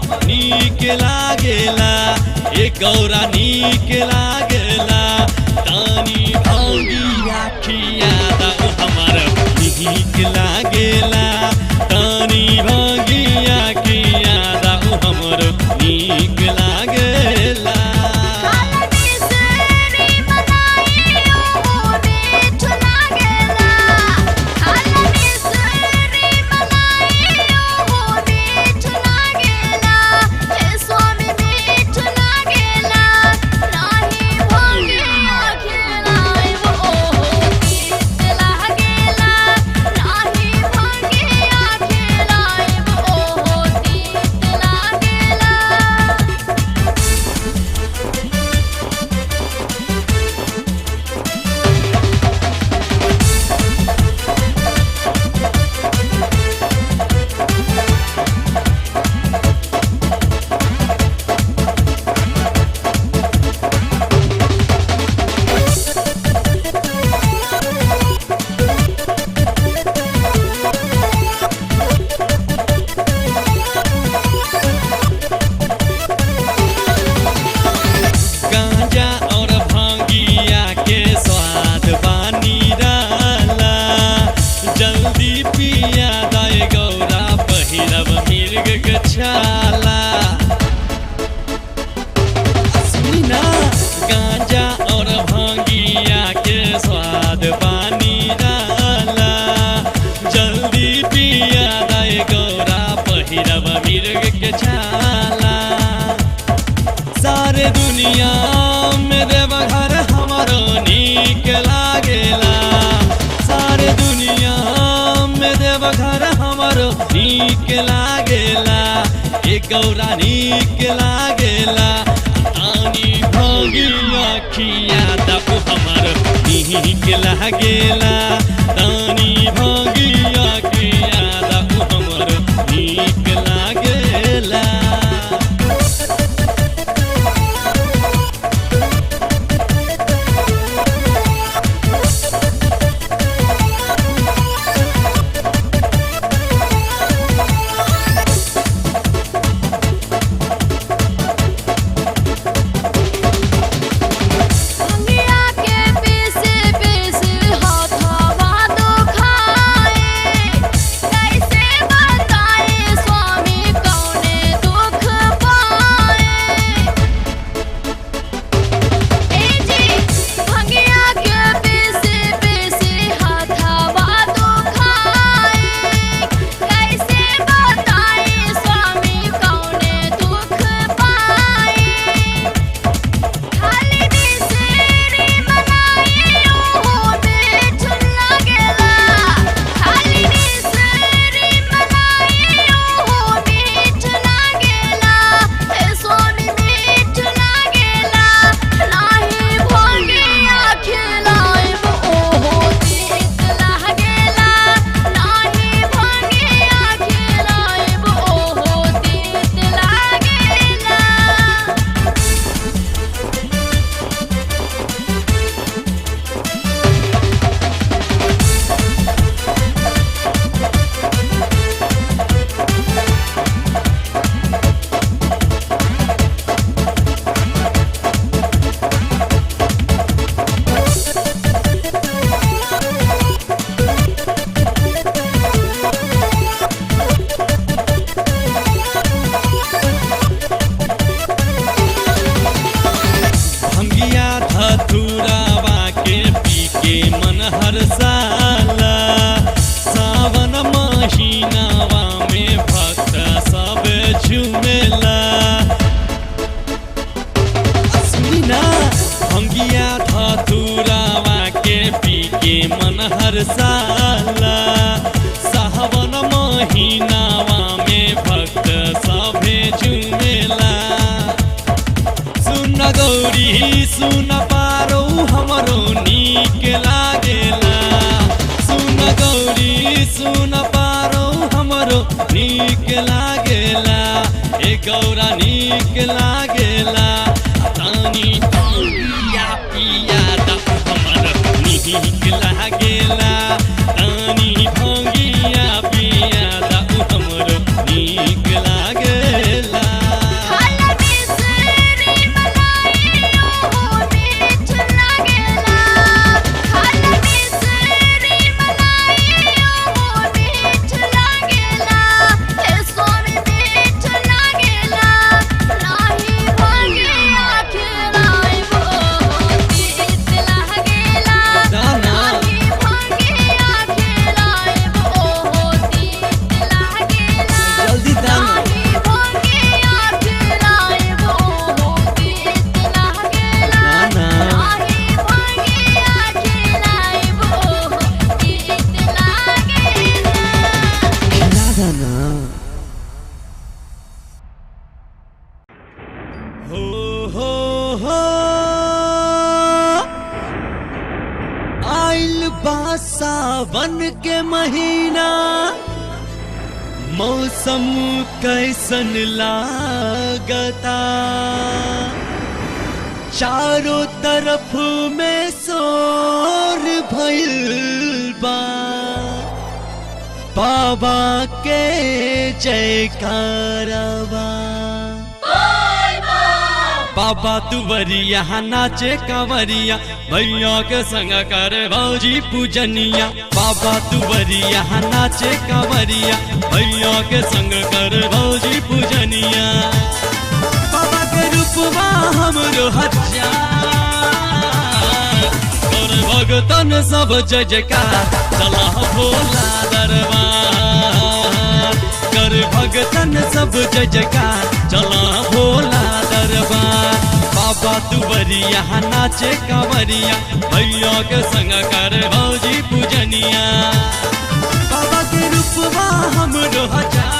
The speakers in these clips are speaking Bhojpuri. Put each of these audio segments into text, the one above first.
नीक लागेला ए गौरा नीक लागेला तानी भंगिया खियादा हमार नीक लागेला तानी भंगिया खियादा हमर नीक लागेला गांजा और भांगिया के स्वाद पानी डाला जल्दी पिया दाए गौरा पहिरब मिर्ग के छाला सारे दुनिया में देवघर हमारो नीक लागेला सारे दुनिया में देवघर हमारो नीक लागेला ए गौरा नीक लागेला तानी भंगिया खियादा हमार नीक लागेला तानी भंगिया खियादा हमर नीक लागेला हर साला सावन महीनावा में भक्त सब झूमेला सुना भंगिया धतुरावा के पी के मन हर साला सावन महीनावा में भक्त सब झूमेला सुन गौरी सुन पारो हमरो नीक लागेला सुन गौरी सुन पारो हमरो नीक लागेला ए गौरा नीक लागेला तानी पिया पिया दा हमर नीक लागेला तानी भंगिया पिया दा हमर नीक लागेला। सावन के महीना मौसम कैसन लागता, चारों तरफ में शोर भइल बा, बाबा के जयकारवा। बाबा दुवरिया नाचे कांवरिया, भैया के संग करे भौजी पूजनिया। बाबा दुवरिया नाचे कांवरिया, भैया के संग करे भौजी पूजनिया। बाबा के रूपवा हमरो हजार, और भगतन सब जय जयकार, चला भोला दरबार। कर भगतन सब जय जयकार, चला भोला दरबार। बाबा दुवरिया नाचे कांवरिया, भैया के संग करे भौजी पूजनिया। बाबा के रूपवा हमरो हजार,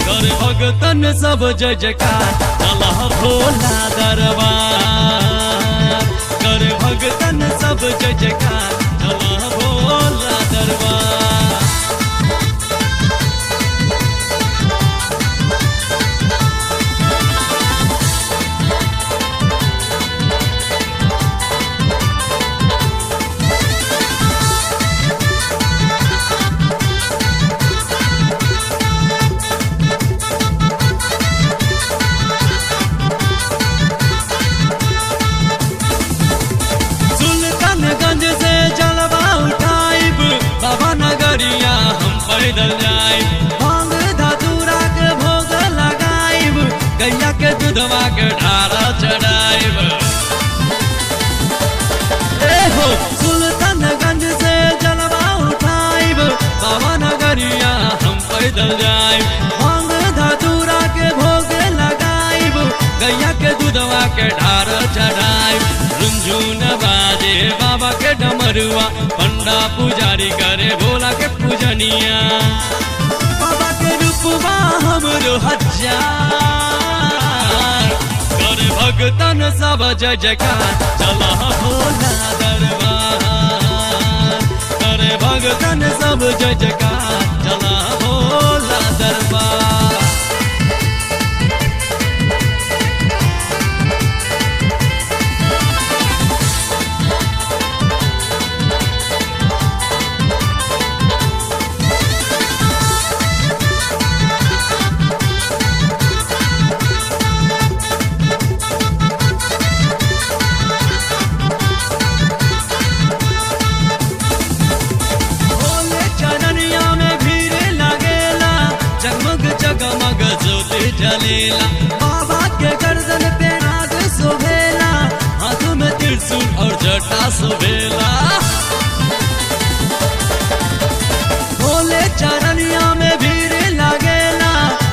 कर भगतन सब जय जयकार, चला भोला दरबार। कर भगतन सब जय जयकार, चला भोला दरबार। पैदल जाए भांग धतूरा के भोग लगाइब, गैया के दूधवा के ढारा चढ़ाइब। हो सुल्तानगंज से जलवा उठाइब, बाबा नगरिया हम पैदल जाए भांग धतूरा के भोग लगाइब, गैया के दूधवा के ढारा चढ़ाइब। झुनझुन बाजे बाबा के डमरुआ, पंडा पुजारी करे भोला के पूजनिया। बाबा के रूपवा हमरो हजार, कर भगतन सब जय जयकार, चला भोला दरबार। कर भगतन सब जय जयकार, चला भोला दरबार। जलेला बाबा के गर्दन पे नाग शोभेला, हाथ में त्रिशूल और जटा शोभेला। भोले चरनिया में भीड़ लागेला,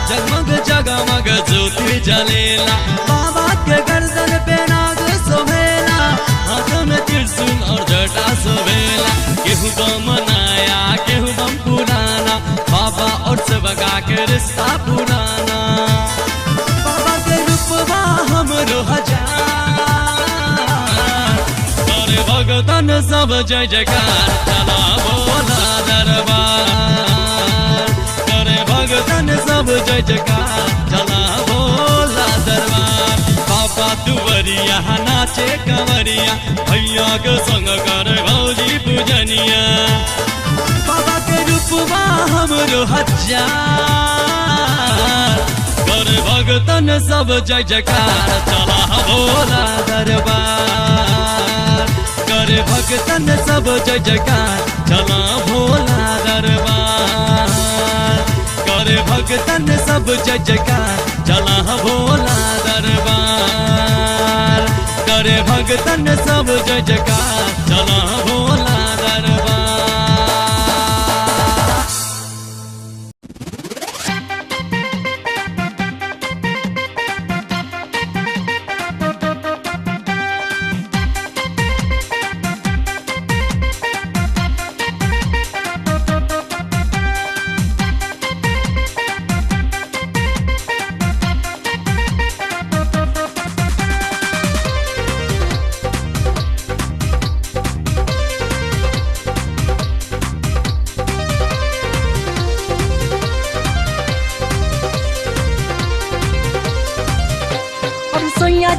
जगमग जगमग ज्योति जलेला। बाबा के गर्दन पे नाग शोभेला, हाथ में त्रिशूल और जटा शोभेला। केहू बम नया केहू बम पुराना, बाबा और सेवका के रिश्ता पुराना। बाबा के रूपवा हमरो हजार, कर भगतन सब जय जयकार, चला भोला दरबार। कर भगतन सब जय जयकार, चला भोला दरबार। बाबा दुवरिया नाचे कांवरिया, भैया के संग करे भौजी पूजनिया। बाबा के रूपवा हमरो हजार, कर भगतन सब जय जयकार, चला भोला दरबार। कर भगतन सब जय जयकार, चला भोला दरबार। कर भगतन सब जय जयकार, चला भोला दरबार। कर भगतन सब जय जयकार, चला भोला दरबार।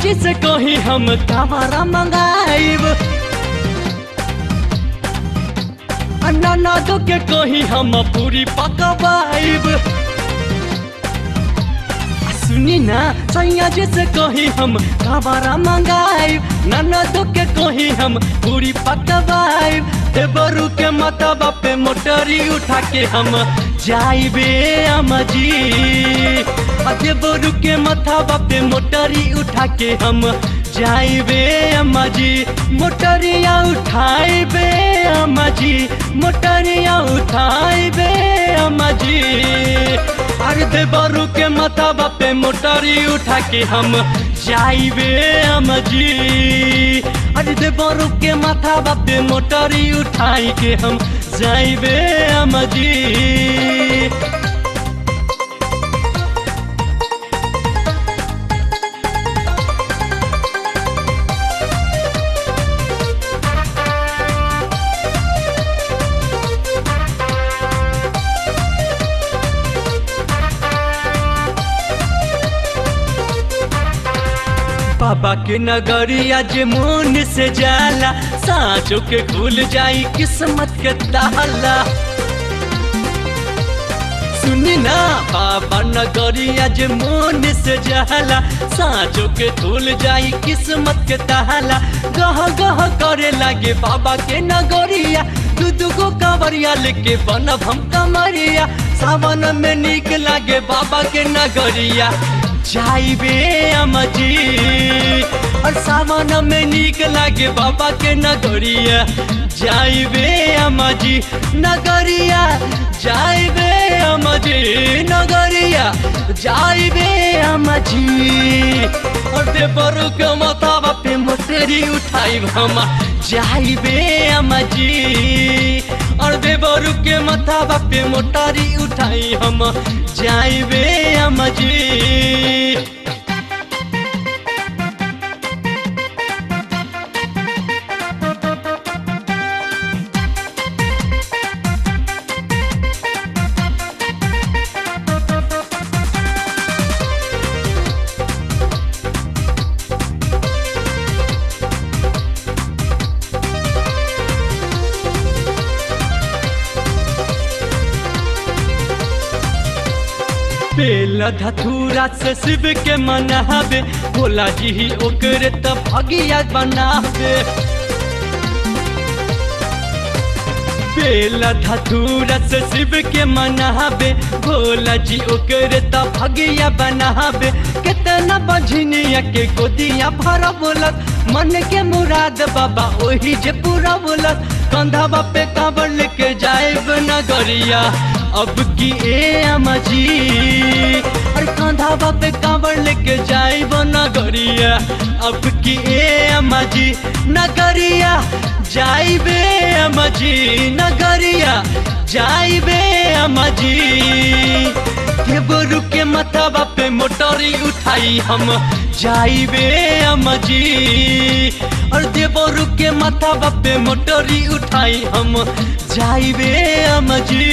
जी से कहीं हम कावरा मंगाइब, ननदो के कहीं हम पूरी पकवाइब। सुनी ना सैया जी से कहीं हम कावरा मंगाइब, ननदो के कहीं हम पूरी पकवाइब। देवरू के मतबा पे मोटरी उठा के हम जाइबे अम्मा जी, देवरू के मतबा पे मोटरी उठा के हम जाइबे अम्मा जी। मोटरिया उठाइबे अम्मा जी, मोटरिया उठाइबे अम्मा जी। अरे देवरू के मतबा पे मोटरी उठा के हम जाइबे अम्मा जी। अरे देवरू के मतबा पे मोटरी उठाई के हम जाइबे अम्मा जी। बाबा के नगरिया जे मन से जाला, साँचो के खुल जाई किस्मत के ताला। सुनी ना बाबा नगरिया जे मन से जाला, साँचो के खुल जाई किस्मत के ताला। गह गह करे लागे बाबा के नगरिया, दू गो कांवरिया लेके बनब हम कमरिया। सावन में नीक लागे बाबा के नगरिया, जाइबे अम्मा जी। और सावन में नीक लागे बाबा के नगरिया, जाइबे अम्मा जी। नगरिया जाइबे अम्मा जी, नगरिया जाइबे अम्मा जी। और देवरू के मतबा पे मोटरी उठाइब हम जाइबे अम्मा जी। और देवरू के मतबा पे मोटरी उठाई हम जाइबे अम्मा जी। बेल धतूरा से शिव के मनावे, भोला जी ही ओकरे त भगिया बनावे। बेल धतूरा से शिव के मनावे, भोला जी ओकरे त भगिया बनावे। कितना बझनिया के गोदिया भर बोलत, मन के मुराद बाबा ओही जे पूरा बोलत। कंधवा पे कांवर लेके जाइब नगरिया अब की ए अम्मा जी। और कंधवा पे कांवर लेके जाइब नगरिया अब की ए अम्मा जी। नगरिया जाइबे अम्मा जी, नगरिया जाइबे अम्मा जी। देवरू के मतबा पे मोटरी उठाई हम जाइबे अम्मा जी। और देवरू के मतबा पे मोटरी उठाई हम जाइबे अम्मा जी।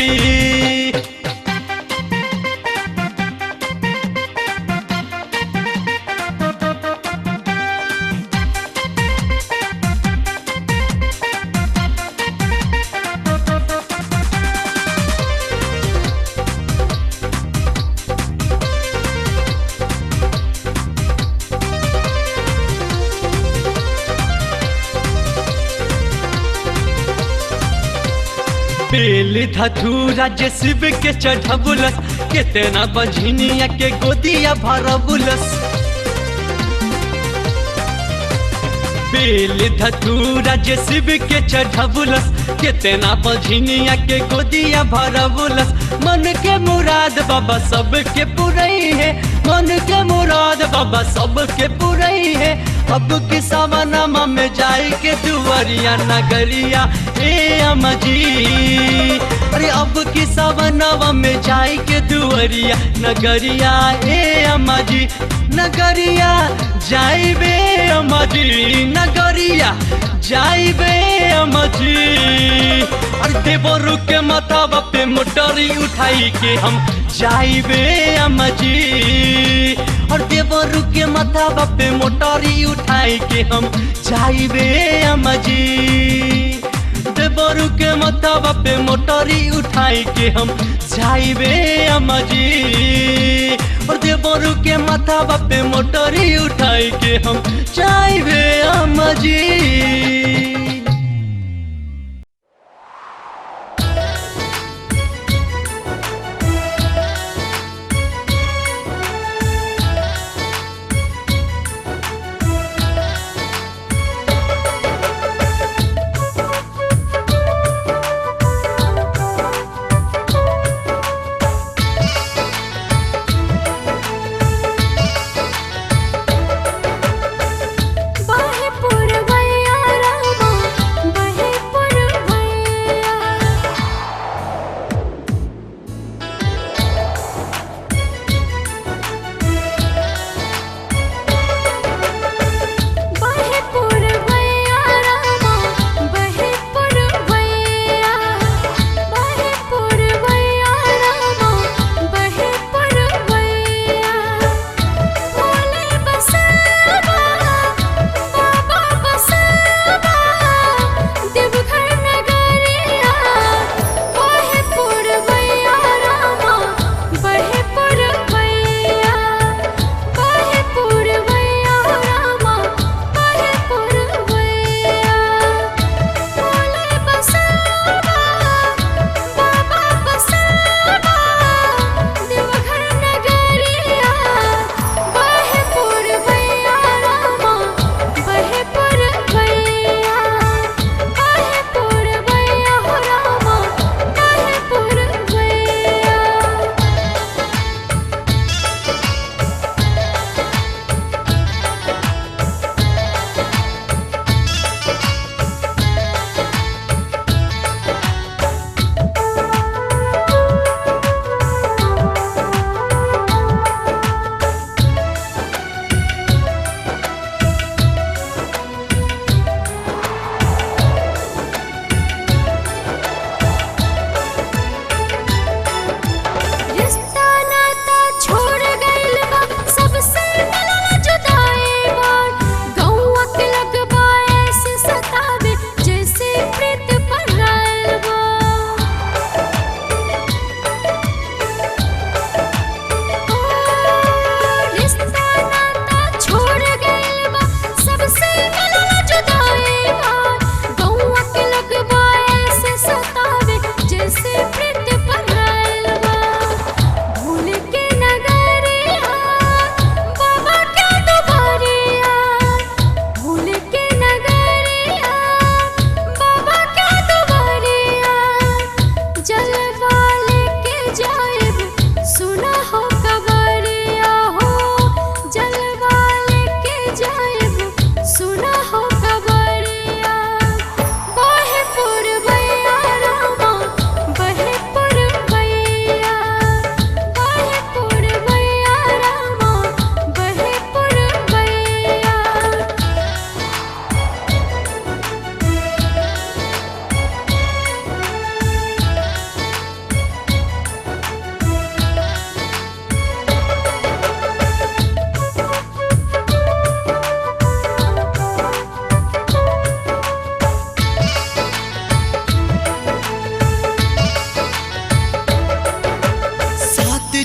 बेल धतूरा जे शिव के चढ़बुलस, कितना बझनिया के गोदिया भरबुलस। बेल धतूरा जे शिव के चढ़बुलस, कितना बझनिया के गोदिया भरबुलस। मन के मुराद बाबा सबके पुरई है, मन के मुराद बाबा सबके पुरई है। अब की सवनमा में जाई के दुवरिया नगरिया ए अम्मा जी। अरे अब अब की सवनवा में जाई के दुअरिया नगरिया ए अम्मा जी नगरिया जाइबे अम्मा जी नगरिया जाइबे अम्मा जी। अरे देवरू के माथावा पे मोटरी उठाई के हम जाइबे अम्मा जी। और देवरू के माथावा पे मोटरी उठाई के हम जाइबे अम्मा जी। देवरू के माथावा पे मोटरी उठाई के हम जाइबे अम्मा जी। और देवरू के माथावा पे मोटरी उठाई के हम जाइबे अम्मा जी।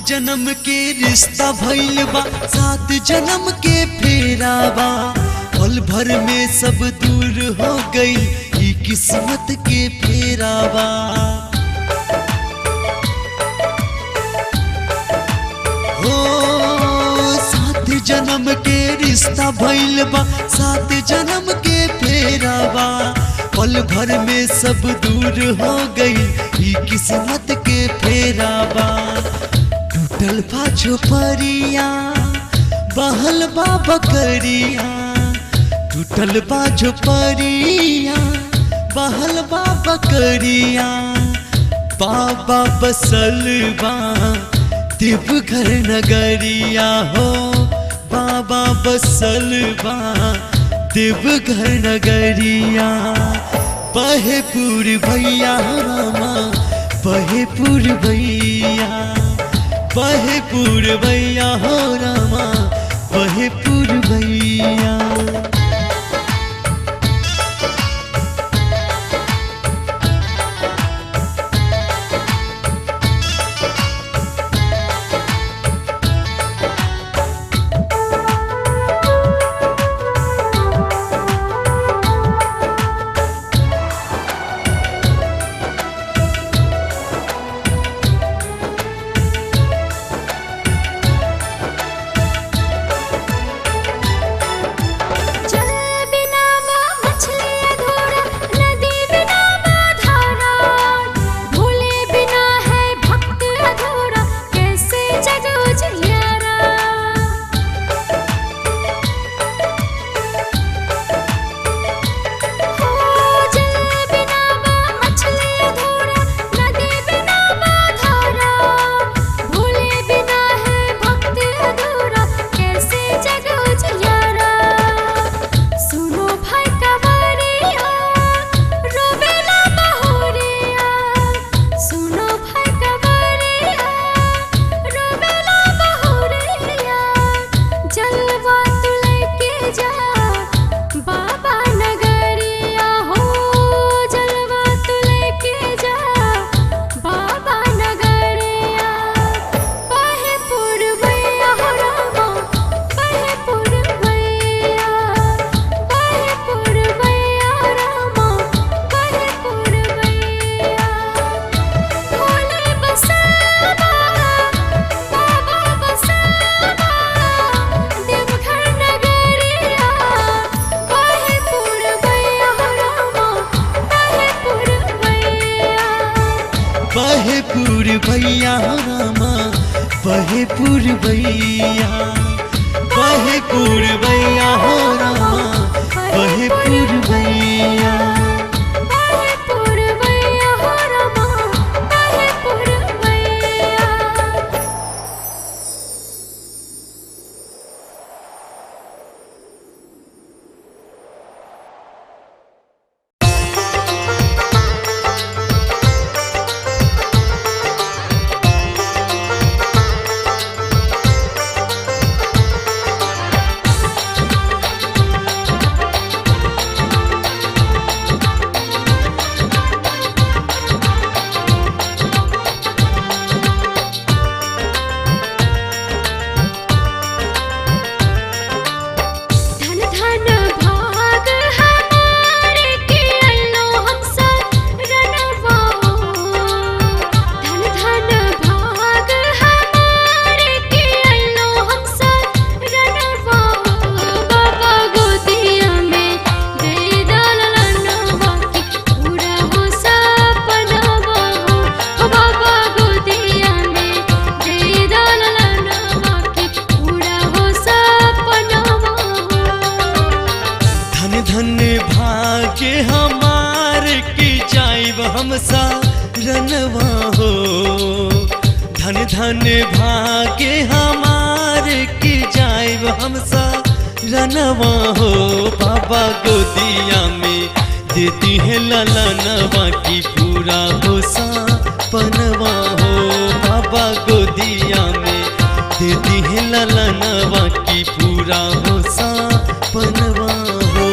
जन्म के रिश्ता भइल बा, 7 जन्म के फेरा बा। पल भर में सब दूर हो गई, ई किस्मत के फेरा बा। हो 7 जन्म के रिश्ता भइल बा, 7 जन्म के फेरा बा। पल भर में सब दूर हो गई, ई किस्मत के फेरा बा। टूटल बा झोपड़िया, बहल बा बकरिया। टूटल बा झोपड़िया, बहल बा बकरिया। बाबा बसल बा देवघर नगरिया हो, बाबा बसल बा देवघर नगरिया। बहे पूरबैया रामा बहे पूरबैया, बहे पूरबैया हो रामा बहे पूरबैया। बहे पूरबैया रामा बहे पूरबैया, बहे पूरबैया हो रामा बहे पूरबैया। रनवा हो धन धन भाग्य हमारे की जाइब हमसा रनवा हो। बाबा गोदिया में देती है ललनवा की पूरा हो सपनवा हो। बाबा गोदिया में देती है ललनवा की पूरा हो सपनवा हो।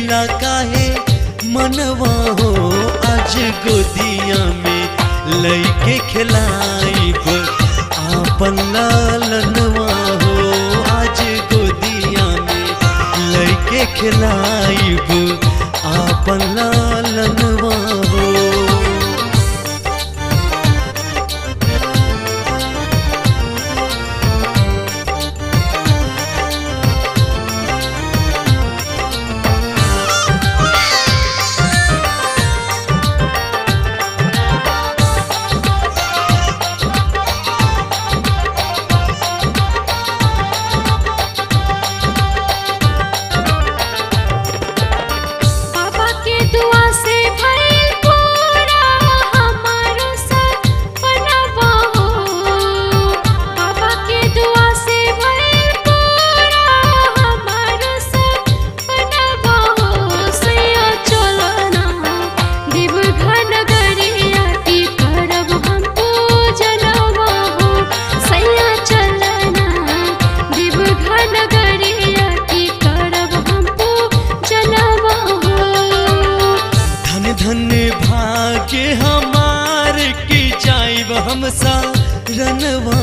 करेला काहे मनवा हो, आज गोदिया में लइके खिलाइब आपन लालनवा हो, आज गोदिया में लइके खिलाइब आपन लालनवा हो। पापा के दुआ से भइल पूरा हमारो सपनवा हो, पापा के दुआ से भइल पूरा हमारो सपनवा हो। सैया चलना देवघर नगरिया की करब हम पूजनवा हो, सैया चलना देवघर नगरिया की करब हम पूजनवा हो। धन धन भाग्य हमार की जाइब हम सारनवा